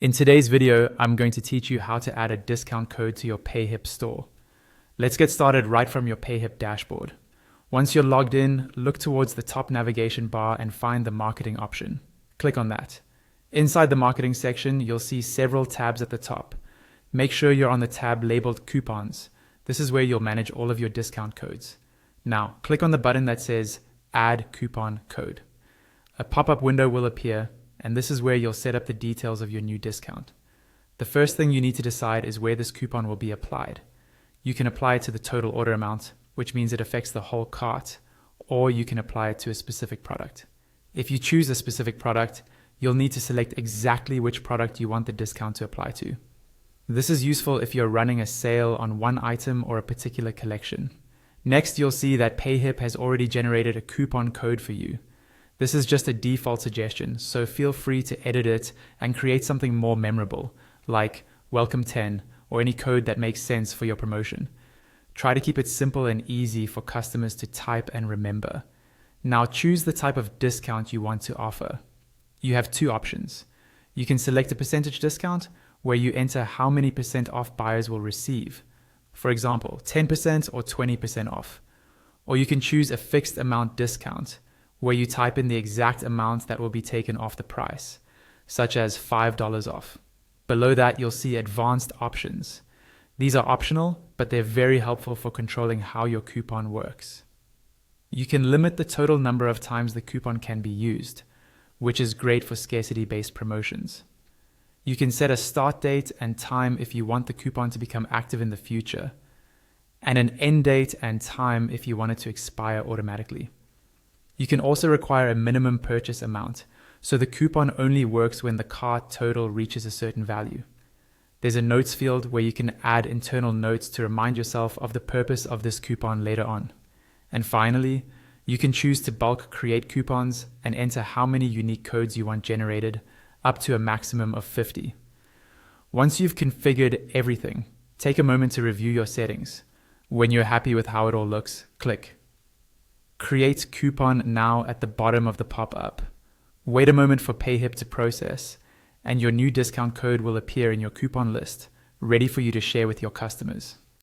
In today's video, I'm going to teach you how to add a discount code to your Payhip store. Let's get started right from your Payhip dashboard. Once you're logged in, look towards the top navigation bar and find the marketing option. Click on that. Inside the marketing section, you'll see several tabs at the top. Make sure you're on the tab labeled Coupons. This is where you'll manage all of your discount codes. Now, click on the button that says Add Coupon Code. A pop-up window will appear, and this is where you'll set up the details of your new discount. The first thing you need to decide is where this coupon will be applied. You can apply it to the total order amount, which means it affects the whole cart, or you can apply it to a specific product. If you choose a specific product, you'll need to select exactly which product you want the discount to apply to. This is useful if you're running a sale on one item or a particular collection. Next, you'll see that Payhip has already generated a coupon code for you. This is just a default suggestion, so feel free to edit it and create something more memorable, like Welcome 10 or any code that makes sense for your promotion. Try to keep it simple and easy for customers to type and remember. Now choose the type of discount you want to offer. You have two options. You can select a percentage discount where you enter how many % off buyers will receive. For example, 10% or 20% off. Or you can choose a fixed amount discount, where you type in the exact amount that will be taken off the price, such as $5 off. Below that, you'll see advanced options. These are optional, but they're very helpful for controlling how your coupon works. You can limit the total number of times the coupon can be used, which is great for scarcity-based promotions. You can set a start date and time if you want the coupon to become active in the future, and an end date and time if you want it to expire automatically. You can also require a minimum purchase amount, so the coupon only works when the cart total reaches a certain value. There's a notes field where you can add internal notes to remind yourself of the purpose of this coupon later on. And finally, you can choose to bulk create coupons and enter how many unique codes you want generated, up to a maximum of 50. Once you've configured everything, take a moment to review your settings. When you're happy with how it all looks, click Create Coupon Now at the bottom of the pop-up. Wait a moment for Payhip to process, and your new discount code will appear in your coupon list, ready for you to share with your customers.